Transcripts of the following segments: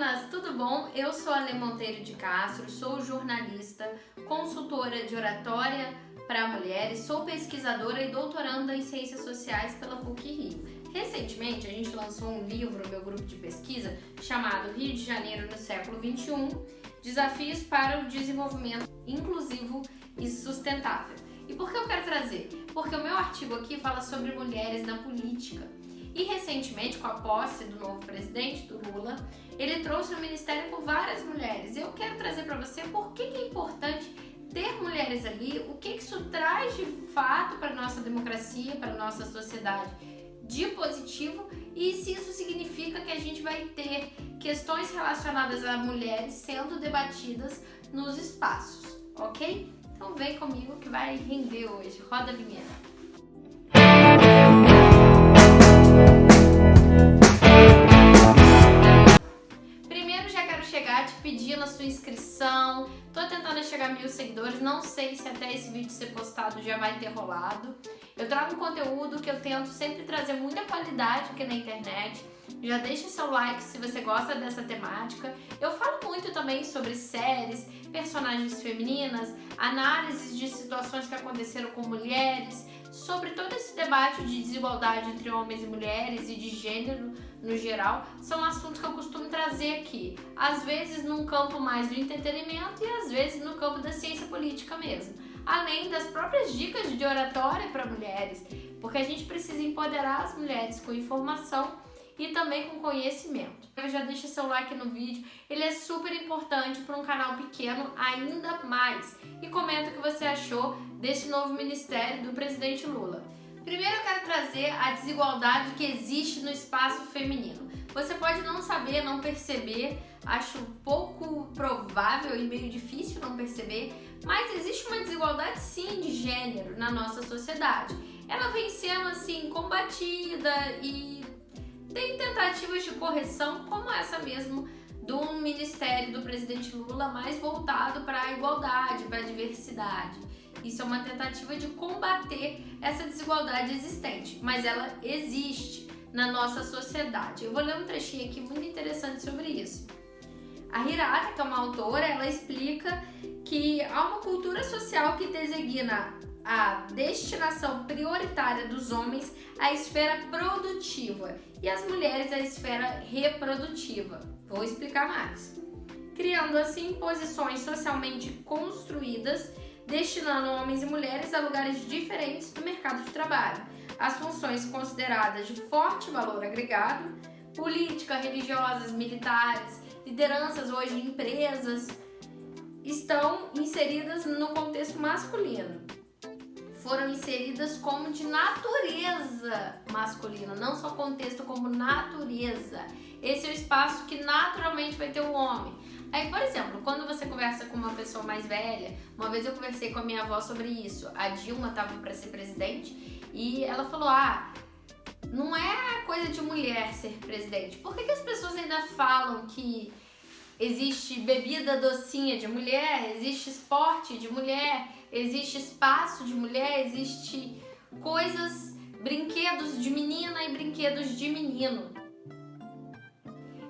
meninas, tudo bom? Eu sou a Lê Monteiro de Castro, sou jornalista, consultora de oratória para mulheres, sou pesquisadora e doutoranda em Ciências Sociais pela PUC-Rio. Recentemente, a gente lançou um livro no meu grupo de pesquisa chamado Rio de Janeiro no século XXI, Desafios para o Desenvolvimento Inclusivo e Sustentável. E por que eu quero trazer? Porque o meu artigo aqui fala sobre mulheres na política. E recentemente, com a posse do novo presidente, do Lula, ele trouxe o ministério com várias mulheres. Eu quero trazer para você por que é importante ter mulheres ali, o que isso traz de fato para a nossa democracia, para a nossa sociedade de positivo e se isso significa que a gente vai ter questões relacionadas a mulheres sendo debatidas nos espaços, ok? Então vem comigo que vai render hoje. Roda a vinheta. Te pedindo a sua inscrição, tô tentando chegar a 1000 seguidores, não sei se até esse vídeo ser postado já vai ter rolado. Eu trago um conteúdo que eu tento sempre trazer muita qualidade aqui na internet. Já deixa seu like se você gosta dessa temática. Eu falo muito também sobre séries, personagens femininas, análises de situações que aconteceram com mulheres, sobre todo esse debate de desigualdade entre homens e mulheres e de gênero no geral, são assuntos que eu costumo trazer aqui, às vezes num campo mais do entretenimento e às vezes no campo da ciência política mesmo, além das próprias dicas de oratória para mulheres, porque a gente precisa empoderar as mulheres com informação e também com conhecimento. Já deixa seu like no vídeo, ele é super importante para um canal pequeno ainda mais. E comenta o que você achou desse novo ministério do presidente Lula. Primeiro eu quero trazer a desigualdade que existe no espaço feminino. Você pode não saber, não perceber, acho pouco provável e meio difícil não perceber, mas existe uma desigualdade sim de gênero na nossa sociedade. Ela vem sendo assim combatida e tem tentativas de correção como essa mesmo do ministério do presidente Lula, mais voltado para a igualdade, para a diversidade. Isso é uma tentativa de combater essa desigualdade existente, mas ela existe na nossa sociedade. Eu vou ler um trechinho aqui muito interessante sobre isso. A Hirata, que é uma autora, ela explica que há uma cultura social que designa a destinação prioritária dos homens à esfera produtiva e as mulheres à esfera reprodutiva. Vou explicar mais. Criando assim posições socialmente construídas, destinando homens e mulheres a lugares diferentes do mercado de trabalho. As funções consideradas de forte valor agregado, política, religiosas, militares, lideranças hoje em empresas, estão inseridas no contexto masculino. Foram inseridas como de natureza masculina, não só contexto, como natureza. Esse é o espaço que naturalmente vai ter o homem. Aí, por exemplo, quando você conversa com uma pessoa mais velha, uma vez eu conversei com a minha avó sobre isso, a Dilma estava para ser presidente e ela falou, não é coisa de mulher ser presidente. Por que as pessoas ainda falam que existe bebida docinha de mulher, existe esporte de mulher, existe espaço de mulher, existe coisas, brinquedos de menina e brinquedos de menino?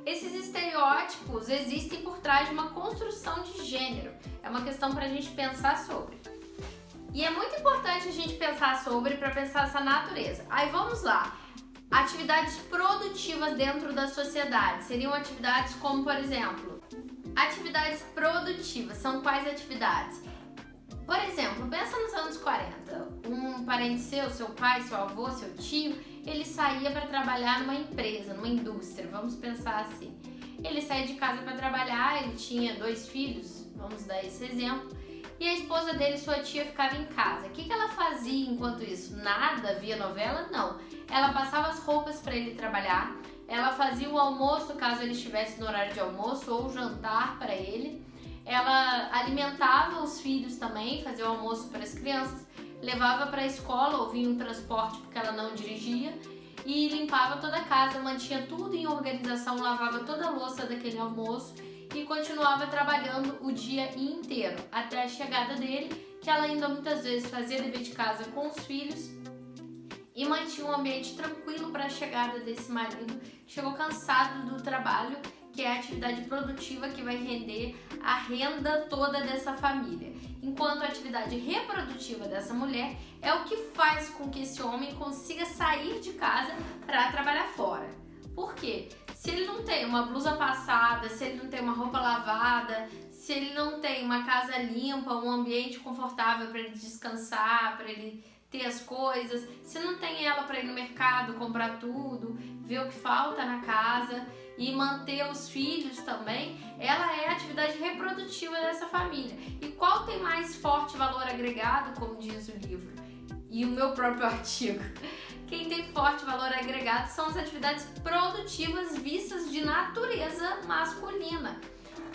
Esses estereótipos existem por trás de uma construção de gênero. É uma questão para a gente pensar sobre. E é muito importante a gente pensar sobre para pensar essa natureza. Aí vamos lá. Atividades produtivas dentro da sociedade. Seriam atividades como, por exemplo, atividades produtivas. São quais atividades? Por exemplo, pensa nos anos 40. Um parente seu pai, seu avô, seu tio, ele saía para trabalhar numa empresa, numa indústria, vamos pensar assim. Ele saía de casa para trabalhar, ele tinha 2 filhos, vamos dar esse exemplo, e a esposa dele, sua tia, ficava em casa. O que ela fazia enquanto isso? Nada? Via novela? Não. Ela passava as roupas para ele trabalhar, ela fazia o almoço, caso ele estivesse no horário de almoço, ou jantar para ele. Ela alimentava os filhos também, fazia o almoço para as crianças, levava para a escola ou vinha um transporte porque ela não dirigia e limpava toda a casa, mantinha tudo em organização, lavava toda a louça daquele almoço e continuava trabalhando o dia inteiro até a chegada dele, que ela ainda muitas vezes fazia dever de casa com os filhos e mantinha um ambiente tranquilo para a chegada desse marido que chegou cansado do trabalho, que é a atividade produtiva que vai render a renda toda dessa família. Enquanto a atividade reprodutiva dessa mulher é o que faz com que esse homem consiga sair de casa para trabalhar fora. Por quê? Se ele não tem uma blusa passada, se ele não tem uma roupa lavada, se ele não tem uma casa limpa, um ambiente confortável para ele descansar, para ele ter as coisas, se não tem ela para ir no mercado, comprar tudo, ver o que falta na casa e manter os filhos também, ela é a atividade reprodutiva dessa família. E qual tem mais forte valor agregado, como diz o livro e o meu próprio artigo? Quem tem forte valor agregado são as atividades produtivas vistas de natureza masculina.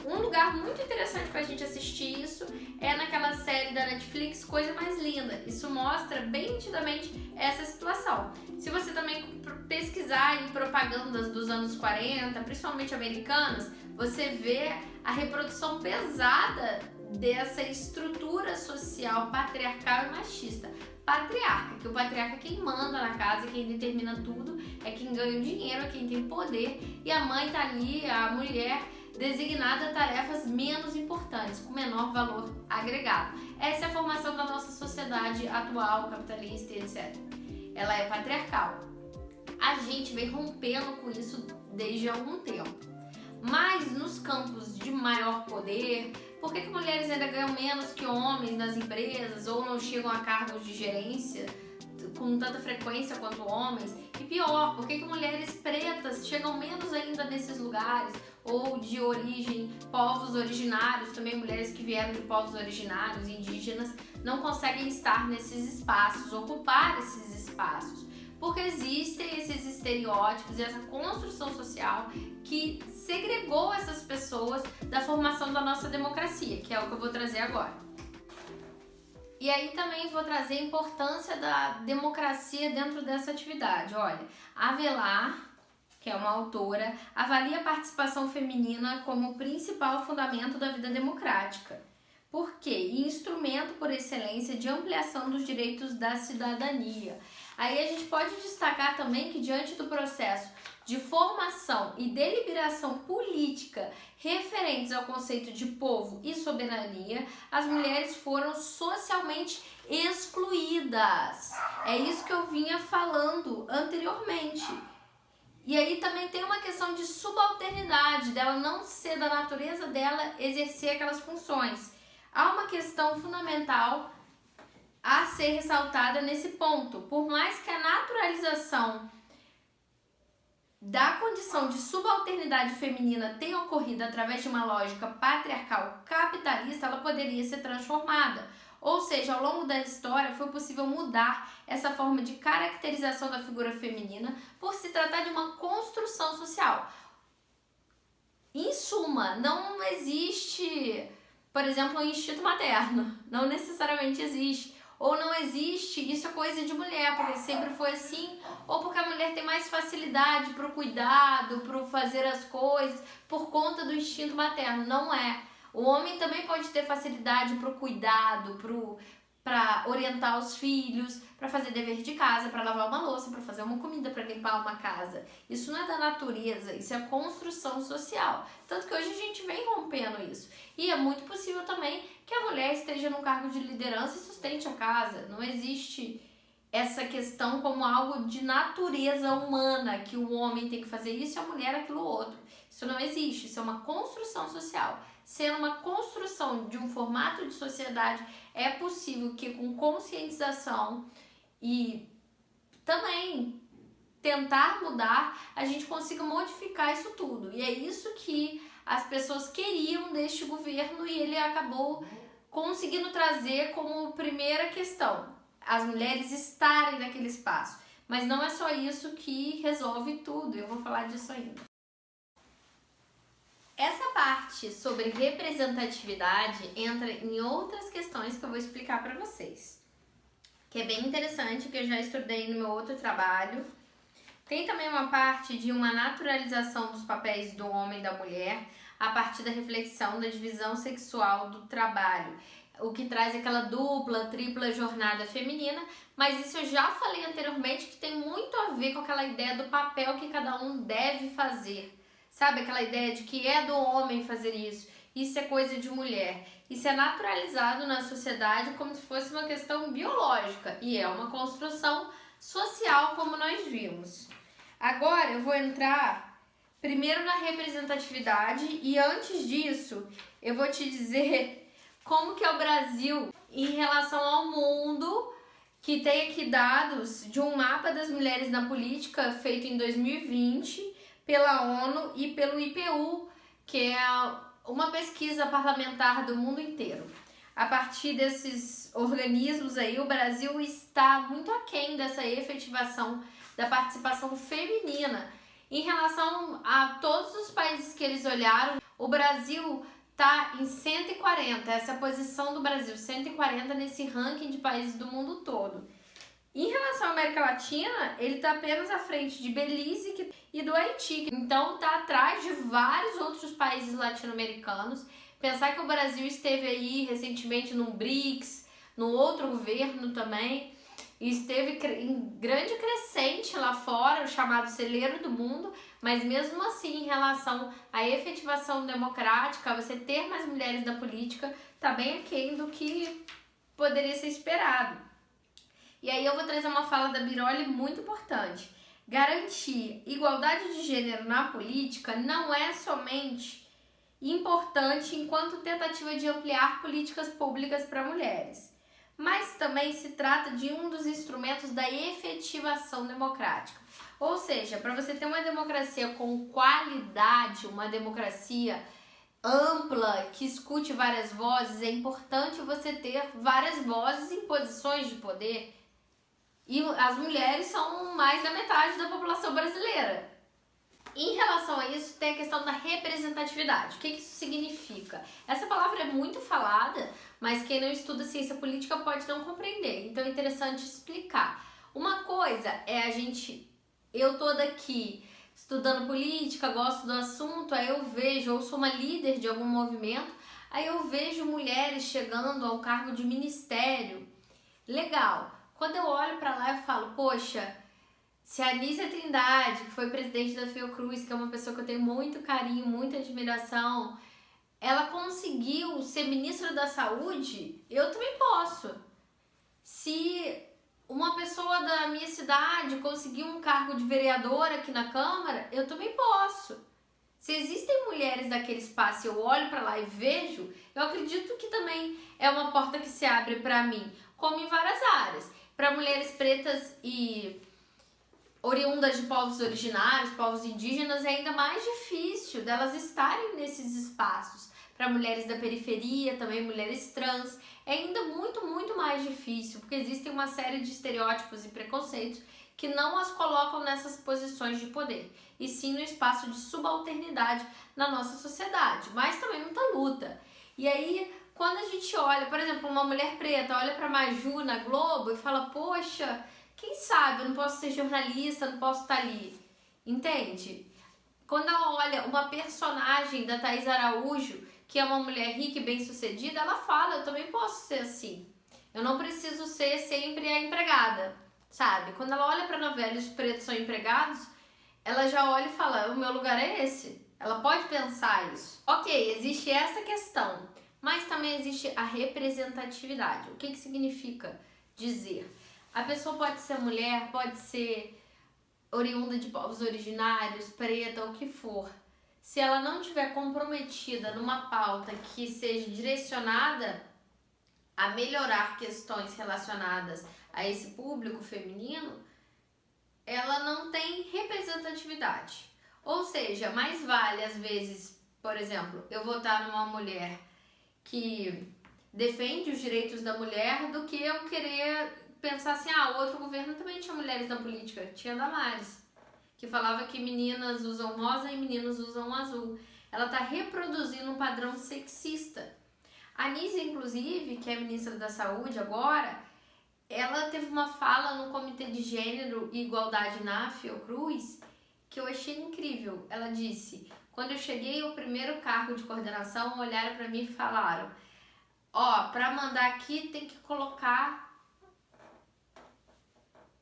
Um lugar muito interessante pra gente assistir isso é naquela série da Netflix, Coisa Mais Linda. Isso mostra bem nitidamente essa situação. Se você também pesquisar em propagandas dos anos 40, principalmente americanas, você vê a reprodução pesada dessa estrutura social patriarcal e machista. Patriarca, que o patriarca é quem manda na casa, quem determina tudo, é quem ganha o dinheiro, é quem tem poder, e a mãe tá ali, a mulher, designada a tarefas menos importantes, com menor valor agregado. Essa é a formação da nossa sociedade atual, capitalista e etc. Ela é patriarcal. A gente vem rompendo com isso desde algum tempo. Mas nos campos de maior poder, por que mulheres ainda ganham menos que homens nas empresas ou não chegam a cargos de gerência com tanta frequência quanto homens? E pior, por que mulheres pretas chegam menos ainda nesses lugares? Ou de origem, povos originários, também mulheres que vieram de povos originários, indígenas, não conseguem estar nesses espaços, ocupar esses espaços? Porque existem esses estereótipos e essa construção social que segregou essas pessoas da formação da nossa democracia, que é o que eu vou trazer agora. E aí também vou trazer a importância da democracia dentro dessa atividade. Olha, Avelar, que é uma autora, avalia a participação feminina como o principal fundamento da vida democrática. Por quê? E instrumento por excelência de ampliação dos direitos da cidadania. Aí a gente pode destacar também que diante do processo de formação e deliberação política referentes ao conceito de povo e soberania, as mulheres foram socialmente excluídas. É isso que eu vinha falando anteriormente. E aí também tem uma questão de subalternidade, dela não ser da natureza dela exercer aquelas funções. Há uma questão fundamental a ser ressaltada nesse ponto. Por mais que a naturalização da condição de subalternidade feminina tenha ocorrido através de uma lógica patriarcal capitalista, ela poderia ser transformada. Ou seja, ao longo da história foi possível mudar essa forma de caracterização da figura feminina por se tratar de uma construção social. Em suma, não existe, por exemplo, um instinto materno. Não necessariamente existe. Ou não existe, isso é coisa de mulher, porque sempre foi assim, ou porque a mulher tem mais facilidade para o cuidado, para fazer as coisas, por conta do instinto materno. Não é. O homem também pode ter facilidade para o cuidado, para orientar os filhos, para fazer dever de casa, para lavar uma louça, para fazer uma comida, para limpar uma casa. Isso não é da natureza, isso é construção social. Tanto que hoje a gente vem rompendo isso. E é muito possível também que a mulher esteja num cargo de liderança e sustente a casa. Não existe essa questão como algo de natureza humana, que o homem tem que fazer isso e a mulher aquilo outro. Isso não existe, isso é uma construção social. Sendo uma construção de um formato de sociedade, é possível que com conscientização e também tentar mudar, a gente consiga modificar isso tudo. E é isso que as pessoas queriam deste governo e ele acabou conseguindo trazer como primeira questão, as mulheres estarem naquele espaço. Mas não é só isso que resolve tudo, eu vou falar disso ainda. Essa parte sobre representatividade entra em outras questões que eu vou explicar para vocês, que é bem interessante, que eu já estudei no meu outro trabalho. Tem também uma parte de uma naturalização dos papéis do homem e da mulher a partir da reflexão da divisão sexual do trabalho, o que traz aquela dupla, tripla jornada feminina, mas isso eu já falei anteriormente que tem muito a ver com aquela ideia do papel que cada um deve fazer Sabe aquela ideia de que é do homem fazer isso é coisa de mulher. Isso é naturalizado na sociedade como se fosse uma questão biológica e é uma construção social, como nós vimos. Agora eu vou entrar primeiro na representatividade e antes disso eu vou te dizer como que é o Brasil em relação ao mundo, que tem aqui dados de um mapa das mulheres na política feito em 2020 pela ONU e pelo IPU, que é uma pesquisa parlamentar do mundo inteiro. A partir desses organismos aí, o Brasil está muito aquém dessa efetivação da participação feminina. Em relação a todos os países que eles olharam, o Brasil está em 140, essa é a posição do Brasil, 140 nesse ranking de países do mundo todo. Em relação à América Latina, ele está apenas à frente de Belize e do Haiti, então está atrás de vários outros países latino-americanos. Pensar que o Brasil esteve aí recentemente no BRICS, no outro governo também, e esteve em grande crescente lá fora, o chamado celeiro do mundo, mas mesmo assim, em relação à efetivação democrática, você ter mais mulheres na política, está bem aquém do que poderia ser esperado. E aí eu vou trazer uma fala da Biroli muito importante. Garantir igualdade de gênero na política não é somente importante enquanto tentativa de ampliar políticas públicas para mulheres, mas também se trata de um dos instrumentos da efetivação democrática. Ou seja, para você ter uma democracia com qualidade, uma democracia ampla, que escute várias vozes, é importante você ter várias vozes em posições de poder. E as mulheres são mais da metade da população brasileira. Em relação a isso, tem a questão da representatividade. O que isso significa? Essa palavra é muito falada, mas quem não estuda ciência política pode não compreender. Então é interessante explicar. Uma coisa é eu tô daqui estudando política, gosto do assunto, aí eu vejo, ou sou uma líder de algum movimento, aí eu vejo mulheres chegando ao cargo de ministério. Legal. Quando eu olho para lá, eu falo, poxa, se a Anísia Trindade, que foi presidente da Fiocruz, que é uma pessoa que eu tenho muito carinho, muita admiração, ela conseguiu ser ministra da Saúde, eu também posso. Se uma pessoa da minha cidade conseguiu um cargo de vereadora aqui na Câmara, eu também posso. Se existem mulheres daquele espaço e eu olho para lá e vejo, eu acredito que também é uma porta que se abre para mim, como em várias áreas. Para mulheres pretas e oriundas de povos originários, povos indígenas, é ainda mais difícil delas estarem nesses espaços. Para mulheres da periferia, também mulheres trans, é ainda muito, muito mais difícil, porque existem uma série de estereótipos e preconceitos que não as colocam nessas posições de poder, e sim no espaço de subalternidade na nossa sociedade, mas também muita luta. E aí, quando a gente olha, por exemplo, uma mulher preta olha para Maju na Globo e fala, poxa, quem sabe eu não posso ser jornalista, não posso estar ali, entende? Quando ela olha uma personagem da Thaís Araújo, que é uma mulher rica e bem-sucedida, ela fala, eu também posso ser assim. Eu não preciso ser sempre a empregada, sabe? Quando ela olha para a novela e os pretos são empregados, ela já olha e fala, o meu lugar é esse. Ela pode pensar isso. Ok, existe essa questão, mas também existe a representatividade. O que significa dizer? A pessoa pode ser mulher, pode ser oriunda de povos originários, preta, o que for. Se ela não estiver comprometida numa pauta que seja direcionada a melhorar questões relacionadas a esse público feminino, ela não tem representatividade. Ou seja, mais vale às vezes, por exemplo, eu votar numa mulher que defende os direitos da mulher do que eu querer pensar assim, outro governo também tinha mulheres na política, tinha Damares, que falava que meninas usam rosa e meninos usam azul. Ela está reproduzindo um padrão sexista. A Anísia, inclusive, que é ministra da Saúde agora, ela teve uma fala no Comitê de Gênero e Igualdade na Fiocruz que eu achei incrível. Ela disse, quando eu cheguei ao primeiro cargo de coordenação, olharam para mim e falaram, para mandar aqui tem que colocar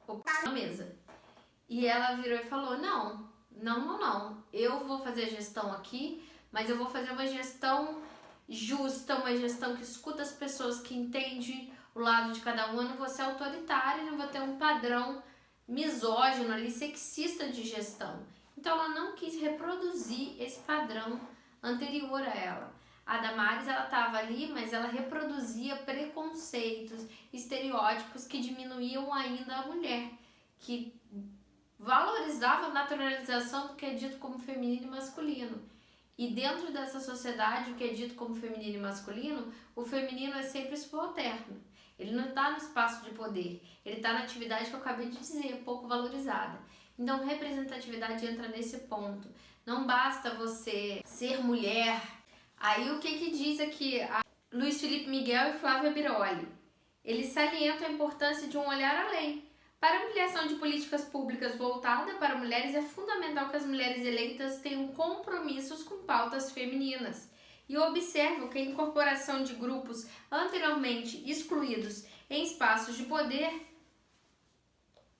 o na mesa. E ela virou e falou, não não. Eu vou fazer a gestão aqui, mas eu vou fazer uma gestão justa, uma gestão que escuta as pessoas, que entende o lado de cada um. Eu não vou ser autoritária, não vou ter um padrão misógino ali, sexista de gestão. Então ela não quis reproduzir esse padrão anterior a ela. A Damares, ela estava ali, mas ela reproduzia preconceitos, estereótipos que diminuíam ainda a mulher, que valorizava a naturalização do que é dito como feminino e masculino. E dentro dessa sociedade, o que é dito como feminino e masculino, o feminino é sempre subalterno. Ele não está no espaço de poder, ele está na atividade que eu acabei de dizer, pouco valorizada. Então, representatividade entra nesse ponto. Não basta você ser mulher. Aí, o que diz aqui a Luiz Felipe Miguel e Flávia Biroli? Eles salientam a importância de um olhar além. Para a ampliação de políticas públicas voltada para mulheres, é fundamental que as mulheres eleitas tenham compromissos com pautas femininas. E eu observo que a incorporação de grupos anteriormente excluídos em espaços de poder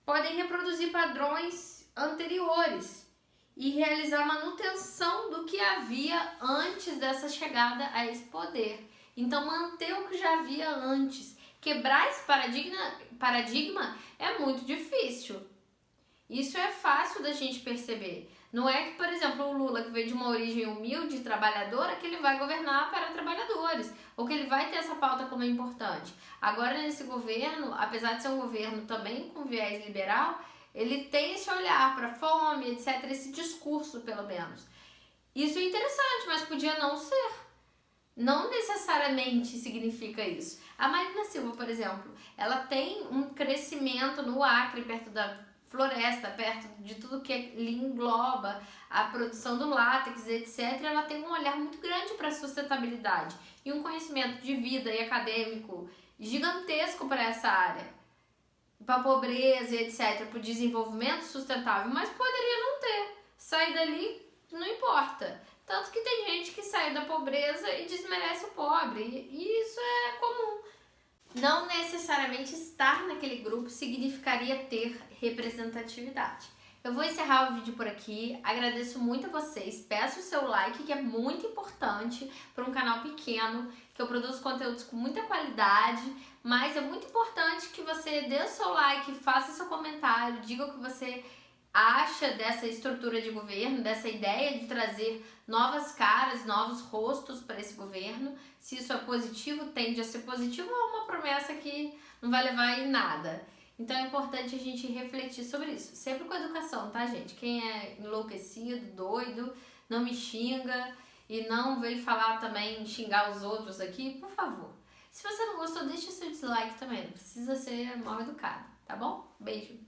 podem reproduzir padrões anteriores e realizar manutenção do que havia antes dessa chegada a esse poder. Então, manter o que já havia antes. Quebrar esse paradigma é muito difícil. Isso é fácil da gente perceber. Não é que, por exemplo, o Lula, que veio de uma origem humilde, trabalhadora, que ele vai governar para trabalhadores, ou que ele vai ter essa pauta como importante. Agora, nesse governo, apesar de ser um governo também com viés liberal, ele tem esse olhar para fome, etc., esse discurso, pelo menos. Isso é interessante, mas podia não ser. Não necessariamente significa isso. A Marina Silva, por exemplo, ela tem um crescimento no Acre, perto da floresta, perto de tudo que lhe engloba a produção do látex, etc. Ela tem um olhar muito grande para a sustentabilidade e um conhecimento de vida e acadêmico gigantesco para essa área, para a pobreza, etc., para o desenvolvimento sustentável, mas poderia não ter. Sair dali não importa. Tanto que tem gente que sai da pobreza e desmerece o pobre, e isso é comum. Não necessariamente estar naquele grupo significaria ter representatividade. Eu vou encerrar o vídeo por aqui, agradeço muito a vocês, peço o seu like, que é muito importante para um canal pequeno, que eu produzo conteúdos com muita qualidade, mas é muito importante que você dê o seu like, faça seu comentário, diga o que você acha dessa estrutura de governo, dessa ideia de trazer novas caras, novos rostos para esse governo. Se isso é positivo, tende a ser positivo, ou é uma promessa que não vai levar em nada. Então é importante a gente refletir sobre isso. Sempre com educação, tá, gente? Quem é enlouquecido, doido, não me xinga e não vem falar também, xingar os outros aqui, por favor. Se você não gostou, deixa seu dislike também, não precisa ser mal educado, tá bom? Beijo!